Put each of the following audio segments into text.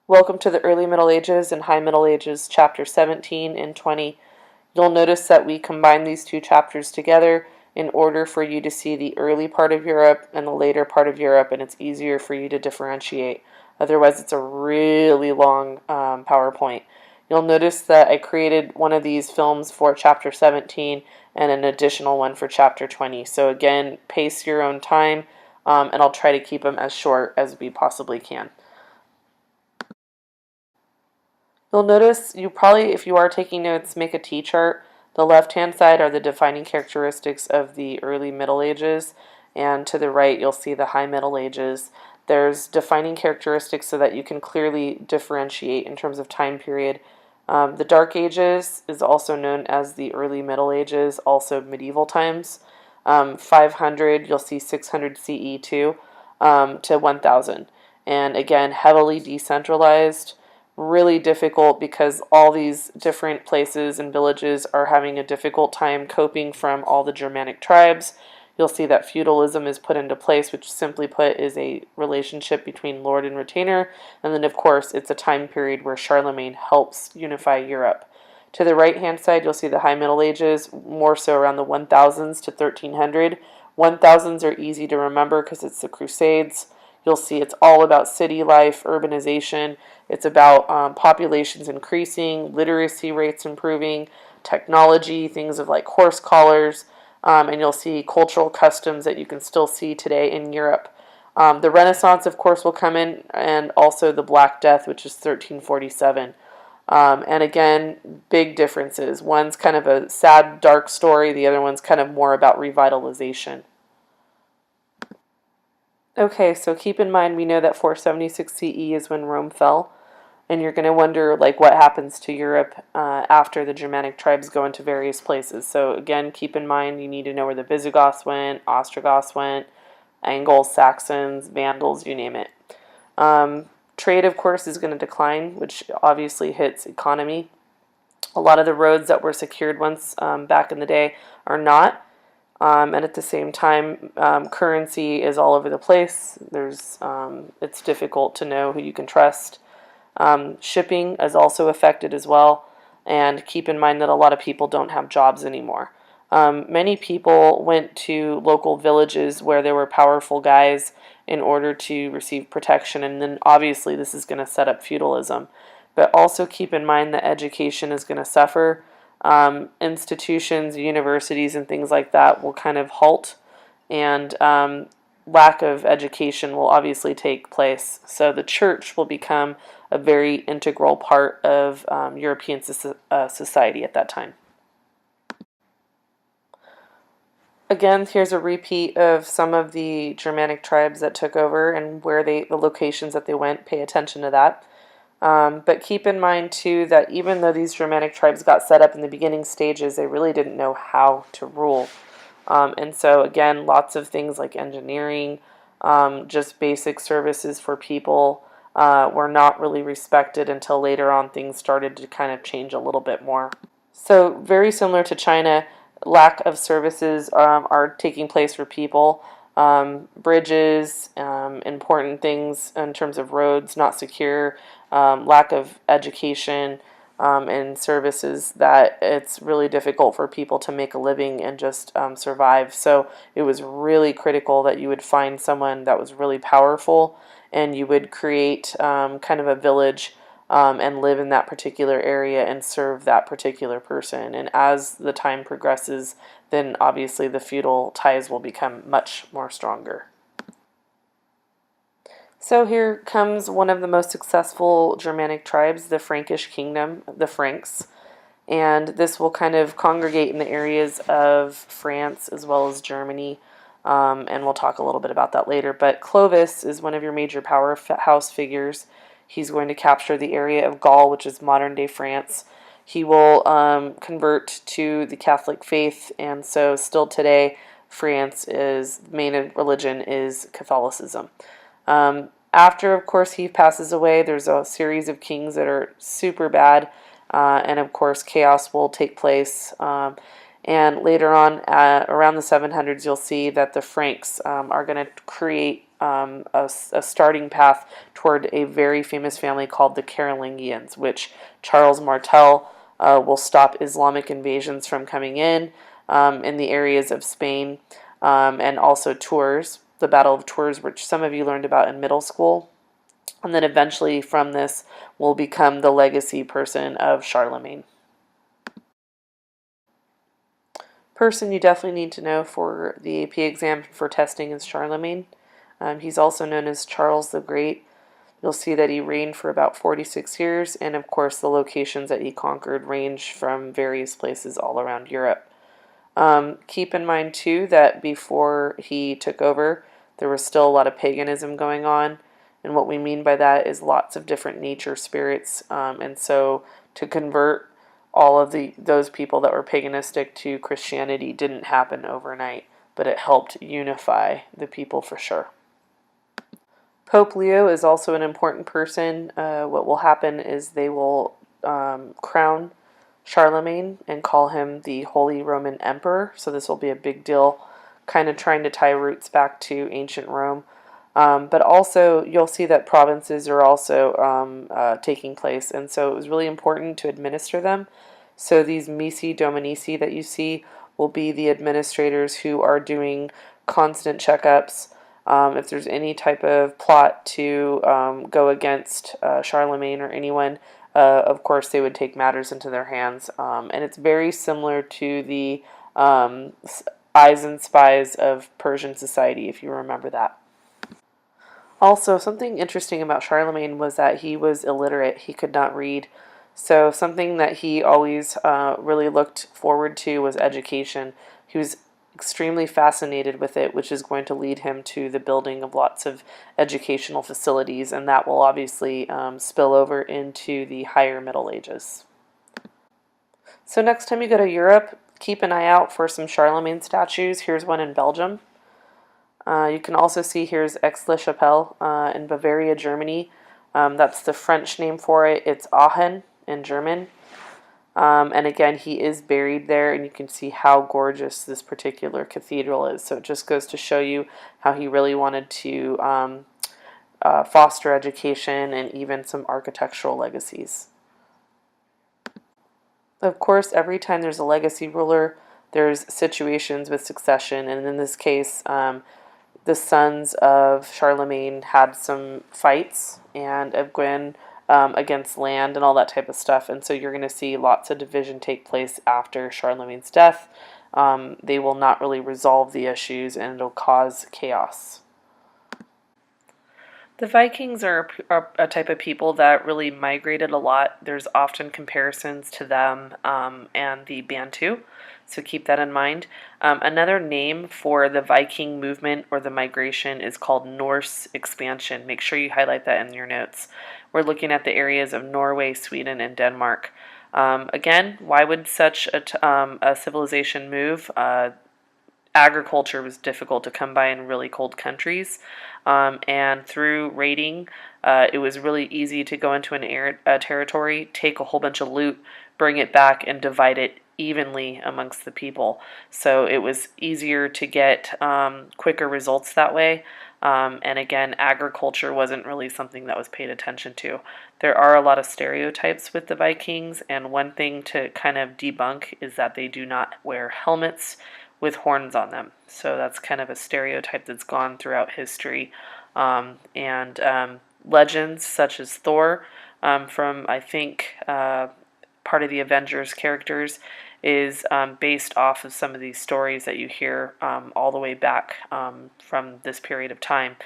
Welcome to the Early Middle Ages and High Middle Ages, chapter 17 and 20. You'll notice that we combine these two chapters together in order for you to see the early part of Europe and the later part of Europe, and it's easier for you to differentiate. Otherwise, it's a really long PowerPoint. You'll notice that I created one of these films for chapter 17 and an additional one for chapter 20. So again, pace your own time, and I'll try to keep them as short as we possibly can. You'll notice you probably, if you are taking notes, make a T-chart. The left-hand side are the defining characteristics of the early Middle Ages, and to the right you'll see the High Middle Ages. There's defining characteristics so that you can clearly differentiate in terms of time period. The Dark Ages is also known as the early Middle Ages, also medieval times. 500, you'll see 600 CE too, to 1000. And again, heavily decentralized. Really difficult because all these different places and villages are having a difficult time coping from all the Germanic tribes. You'll see that feudalism is put into place, which simply put is a relationship between lord and retainer. And then of course it's a time period where Charlemagne helps unify Europe. To the right hand side you'll see the High Middle Ages, more so around the 1000s to 1300. 1000s are easy to remember because it's the Crusades. You'll see it's all about city life, urbanization. It's about populations increasing, literacy rates improving, technology, things of like horse collars, and you'll see cultural customs that you can still see today in Europe. The Renaissance, of course, will come in, and also the Black Death, which is 1347. And again, big differences. One's kind of a sad, dark story. The other one's kind of more about revitalization. Okay, so keep in mind we know that 476 CE is when Rome fell, and you're going to wonder like what happens to Europe after the Germanic tribes go into various places. So again, keep in mind you need to know where the Visigoths went, Ostrogoths went, Angles, Saxons, Vandals, you name it. Trade, of course, is going to decline, which obviously hits economy. A lot of the roads that were secured once back in the day are not. And at the same time, currency is all over the place. It's difficult to know who you can trust. Shipping is also affected as well. And keep in mind that a lot of people don't have jobs anymore. Many people went to local villages where there were powerful guys in order to receive protection. And then obviously this is going to set up feudalism. But also keep in mind that education is going to suffer. Institutions, universities, and things like that will kind of halt, and lack of education will obviously take place. So the church will become a very integral part of European society at that time. Again, here's a repeat of some of the Germanic tribes that took over and the locations that they went. Pay attention to that. But keep in mind, too, that even though these Germanic tribes got set up in the beginning stages, they really didn't know how to rule. And so, again, lots of things like engineering, just basic services for people were not really respected until later on things started to kind of change a little bit more. So, very similar to China, lack of services are taking place for people. Bridges, important things in terms of roads, not secure, lack of education, and services, that it's really difficult for people to make a living and just survive. So it was really critical that you would find someone that was really powerful, and you would create kind of a village and live in that particular area and serve that particular person. And as the time progresses, then obviously the feudal ties will become much more stronger. So here comes one of the most successful Germanic tribes, the Frankish Kingdom, the Franks. And this will kind of congregate in the areas of France as well as Germany. And we'll talk a little bit about that later. But Clovis is one of your major powerhouse figures. He's going to capture the area of Gaul, which is modern-day France. He will convert to the Catholic faith, and so still today, France's main religion is Catholicism. After, of course, he passes away, there's a series of kings that are super bad, and of course, chaos will take place. And later on, around the 700s, you'll see that the Franks are going to create a starting path toward a very famous family called the Carolingians, which Charles Martel will stop Islamic invasions from coming in the areas of Spain, and also Tours, the Battle of Tours, which some of you learned about in middle school. And then eventually from this will become the legacy person of Charlemagne. Person you definitely need to know for the AP exam for testing is Charlemagne. He's also known as Charles the Great. You'll see that he reigned for about 46 years, and of course the locations that he conquered range from various places all around Europe. Keep in mind too that before he took over, there was still a lot of paganism going on, and what we mean by that is lots of different nature spirits, and so to convert all of those people that were paganistic to Christianity didn't happen overnight, but it helped unify the people for sure. Pope Leo is also an important person. What will happen is they will crown Charlemagne and call him the Holy Roman Emperor. So this will be a big deal, kind of trying to tie roots back to ancient Rome. But also, you'll see that provinces are also taking place, and so it was really important to administer them. So these missi dominici that you see will be the administrators who are doing constant checkups. If there's any type of plot to go against Charlemagne or anyone, of course they would take matters into their hands. And it's very similar to the eyes and spies of Persian society, if you remember that. Also, something interesting about Charlemagne was that he was illiterate. He could not read. So something that he always really looked forward to was education. He was extremely fascinated with it, which is going to lead him to the building of lots of educational facilities, and that will obviously spill over into the higher Middle Ages. So next time you go to Europe, keep an eye out for some Charlemagne statues. Here's one in Belgium. You can also see here's Aix-la-Chapelle in Bavaria, Germany. That's the French name for it. It's Aachen in German. And again, he is buried there, and you can see how gorgeous this particular cathedral is. So it just goes to show you how he really wanted to foster education and even some architectural legacies. Of course, every time there's a legacy ruler, there's situations with succession, and in this case, the sons of Charlemagne had some fights, and of Gwyn against land and all that type of stuff. And so you're going to see lots of division take place after Charlemagne's death. They will not really resolve the issues, and it'll cause chaos. The Vikings are a type of people that really migrated a lot. There's often comparisons to them and the Bantu, so keep that in mind. Another name for the Viking movement or the migration is called Norse expansion. Make sure you highlight that in your notes. We're looking at the areas of Norway, Sweden, and Denmark. Again, why would such a civilization move? Agriculture was difficult to come by in really cold countries, and through raiding, it was really easy to go into a territory, take a whole bunch of loot, bring it back, and divide it evenly amongst the people. So it was easier to get quicker results that way. And again, agriculture wasn't really something that was paid attention to. There are a lot of stereotypes with the Vikings, and one thing to kind of debunk is that they do not wear helmets with horns on them. So that's kind of a stereotype that's gone throughout history. Legends such as Thor, from I think part of the Avengers characters, is based off of some of these stories that you hear all the way back from this period of time.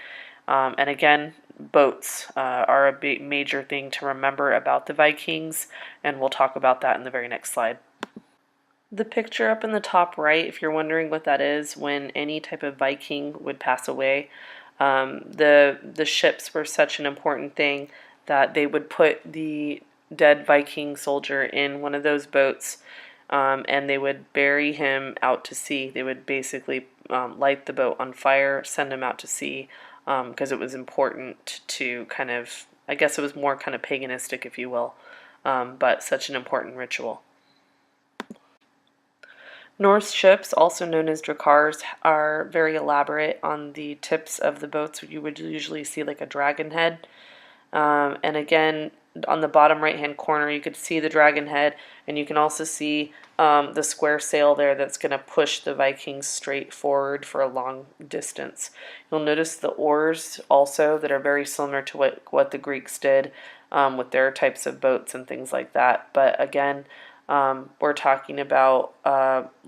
And again, boats are a big major thing to remember about the Vikings, and we'll talk about that in the very next slide. The picture up in the top right, if you're wondering what that is, when any type of Viking would pass away, the ships were such an important thing that they would put the dead Viking soldier in one of those boats, and they would bury him out to sea. They would basically light the boat on fire, send him out to sea, because it was important to kind of, I guess it was more kind of paganistic, if you will, but such an important ritual. Norse ships, also known as Drakkars, are very elaborate. On the tips of the boats, you would usually see like a dragon head. And again, on the bottom right hand corner, you could see the dragon head, and you can also see the square sail there that's going to push the Vikings straight forward for a long distance. You'll notice the oars also that are very similar to what the Greeks did with their types of boats and things like that. But again, we're talking about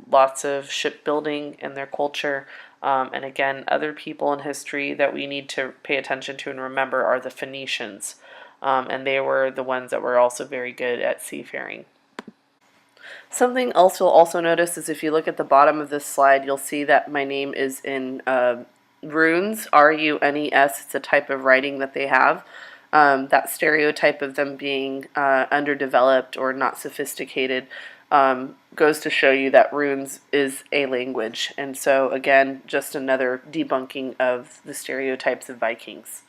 lots of shipbuilding and their culture. And again, other people in history that we need to pay attention to and remember are the Phoenicians. And they were the ones that were also very good at seafaring. Something else you'll also notice is if you look at the bottom of this slide, you'll see that my name is in runes, R-U-N-E-S. It's a type of writing that they have. That stereotype of them being underdeveloped or not sophisticated goes to show you that runes is a language. And so, again, just another debunking of the stereotypes of Vikings.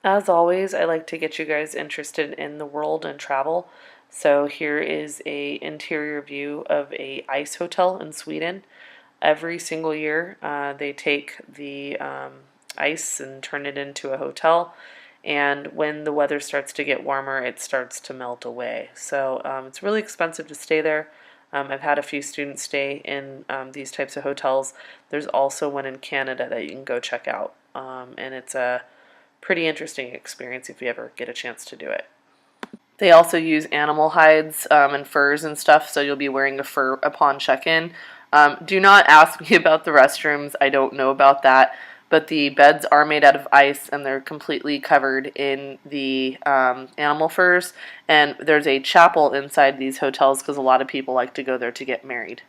As always, I like to get you guys interested in the world and travel. So here is a interior view of a ice hotel in Sweden. Every single year, they take the ice and turn it into a hotel. And when the weather starts to get warmer, it starts to melt away. So it's really expensive to stay there. I've had a few students stay in these types of hotels. There's also one in Canada that you can go check out. And it's a pretty interesting experience if you ever get a chance to do it. They also use animal hides and furs and stuff, so you'll be wearing a fur upon check-in. Do not ask me about the restrooms. I don't know about that. But the beds are made out of ice, and they're completely covered in the animal furs. And there's a chapel inside these hotels because a lot of people like to go there to get married.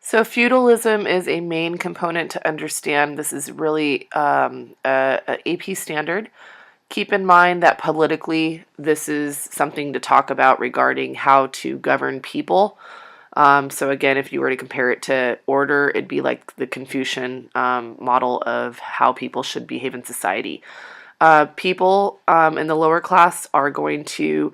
So feudalism is a main component to understand. This is really a AP standard. Keep in mind that politically, this is something to talk about regarding how to govern people. So again, if you were to compare it to order, it'd be like the Confucian model of how people should behave in society. People in the lower class are going to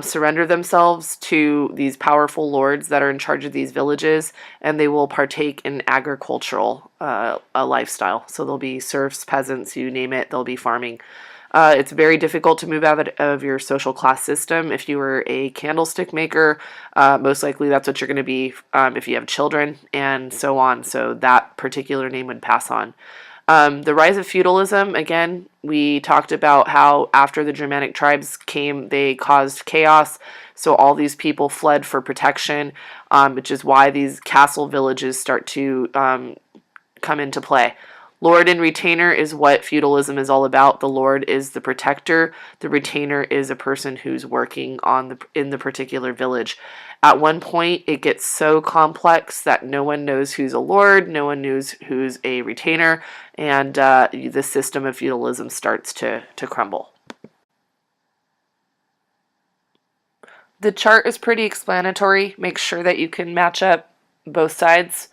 surrender themselves to these powerful lords that are in charge of these villages, and they will partake in agricultural a lifestyle. So they'll be serfs, peasants, you name it, they'll be farming. It's very difficult to move out of your social class system. If you were a candlestick maker, most likely that's what you're going to be if you have children, and so on. So that particular name would pass on. The rise of feudalism, again, we talked about how after the Germanic tribes came, they caused chaos. So all these people fled for protection, which is why these castle villages start to come into play. Lord and retainer is what feudalism is all about. The lord is the protector. The retainer is a person who's working in the particular village. At one point, it gets so complex that no one knows who's a lord, no one knows who's a retainer, and the system of feudalism starts to crumble. The chart is pretty explanatory. Make sure that you can match up both sides.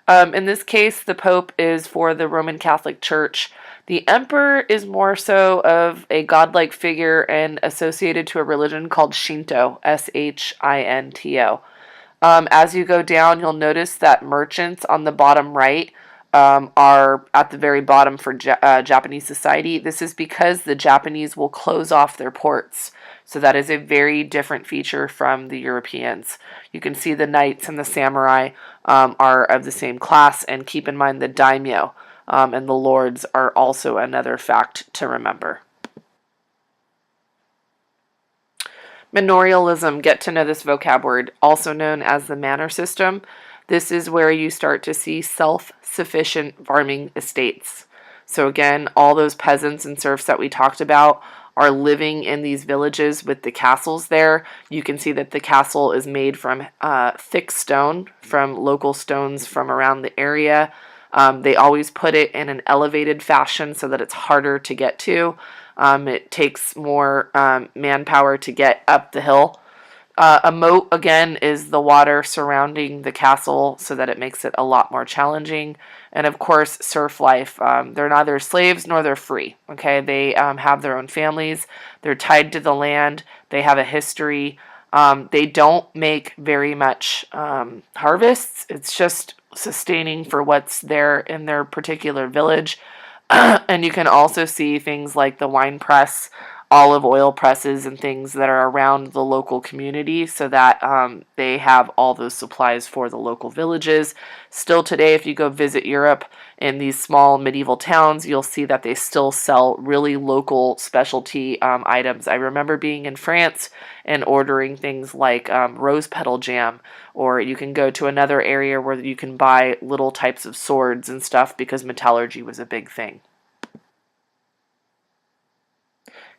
In this case, the Pope is for the Roman Catholic Church. The Emperor is more so of a godlike figure and associated to a religion called Shinto, S-H-I-N-T-O. As you go down, you'll notice that merchants on the bottom right are at the very bottom for Japanese society. This is because the Japanese will close off their ports. So that is a very different feature from the Europeans. You can see the knights and the samurai are of the same class, and keep in mind the daimyo and the lords are also another fact to remember. Manorialism, get to know this vocab word, also known as the manor system. This is where you start to see self-sufficient farming estates. So again, all those peasants and serfs that we talked about are living in these villages with the castles there. You can see that the castle is made from thick stone, from local stones from around the area. They always put it in an elevated fashion so that it's harder to get to. It takes more manpower to get up the hill. A moat, again, is the water surrounding the castle so that it makes it a lot more challenging. And of course, serf life. They're neither slaves nor they're free. Okay, they have their own families. They're tied to the land. They have a history. They don't make very much harvests. It's just sustaining for what's there in their particular village. And you can also see things like the wine press, olive oil presses, and things that are around the local community so that they have all those supplies for the local villages. Still today, if you go visit Europe in these small medieval towns, you'll see that they still sell really local specialty items. I remember being in France and ordering things like rose petal jam, or you can go to another area where you can buy little types of swords and stuff because metallurgy was a big thing.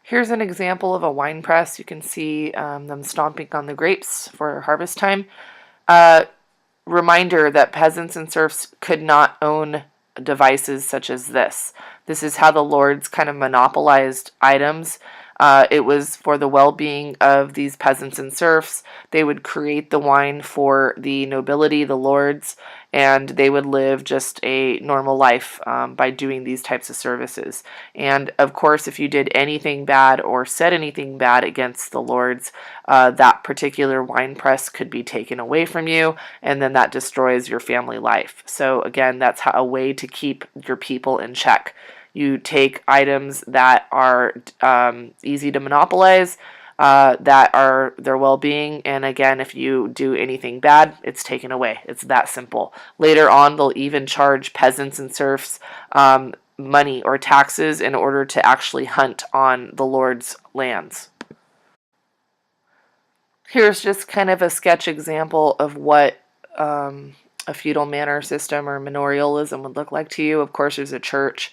Here's an example of a wine press. You can see them stomping on the grapes for harvest time. Reminder that peasants and serfs could not own devices such as this. This is how the lords kind of monopolized items. It was for the well-being of these peasants and serfs. They would create the wine for the nobility, the lords, and they would live just a normal life by doing these types of services. And of course, if you did anything bad or said anything bad against the lords, that particular wine press could be taken away from you, and then that destroys your family life. So again, that's a way to keep your people in check. You take items that are easy to monopolize, that are their well-being, and again, if you do anything bad, it's taken away. It's that simple. Later on, they'll even charge peasants and serfs money or taxes in order to actually hunt on the lord's lands. Here's just kind of a sketch example of what a feudal manor system or manorialism would look like to you. Of course, there's a church.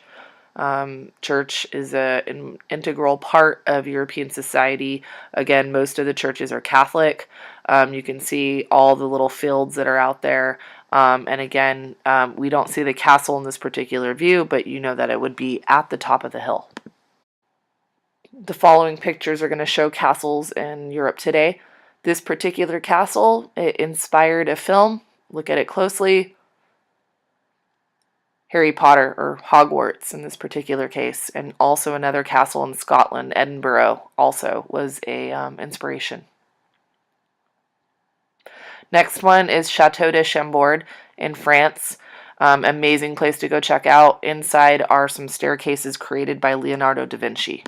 Church is an integral part of European society. Again, most of the churches are Catholic. You can see all the little fields that are out there. And again, we don't see the castle in this particular view, but you know that it would be at the top of the hill. The following pictures are going to show castles in Europe today. This particular castle, it inspired a film. Look at it closely. Harry Potter, or Hogwarts in this particular case, and also another castle in Scotland, Edinburgh, also was a inspiration. Next one is Chateau de Chambord in France. Amazing place to go check out. Inside are some staircases created by Leonardo da Vinci.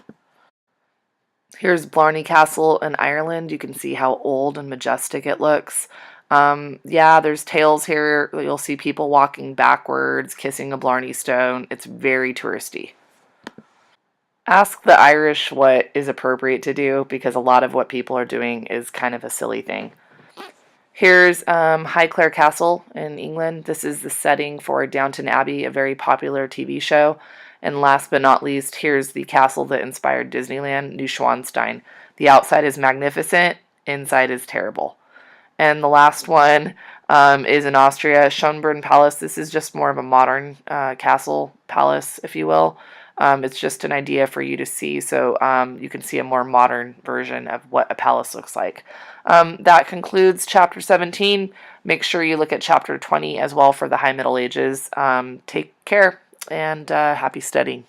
Here's Blarney Castle in Ireland. You can see how old and majestic it looks. Yeah, there's tales here. You'll see people walking backwards, kissing a Blarney Stone. It's very touristy. Ask the Irish what is appropriate to do, because a lot of what people are doing is kind of a silly thing. Here's Highclere Castle in England. This is the setting for Downton Abbey, a very popular TV show. And last but not least, here's the castle that inspired Disneyland, Neuschwanstein. The outside is magnificent, inside is terrible. And the last one is in Austria, Schönbrunn Palace. This is just more of a modern castle palace, if you will. It's just an idea for you to see, so you can see a more modern version of what a palace looks like. That concludes Chapter 17. Make sure you look at Chapter 20 as well for the High Middle Ages. Take care, and happy studying.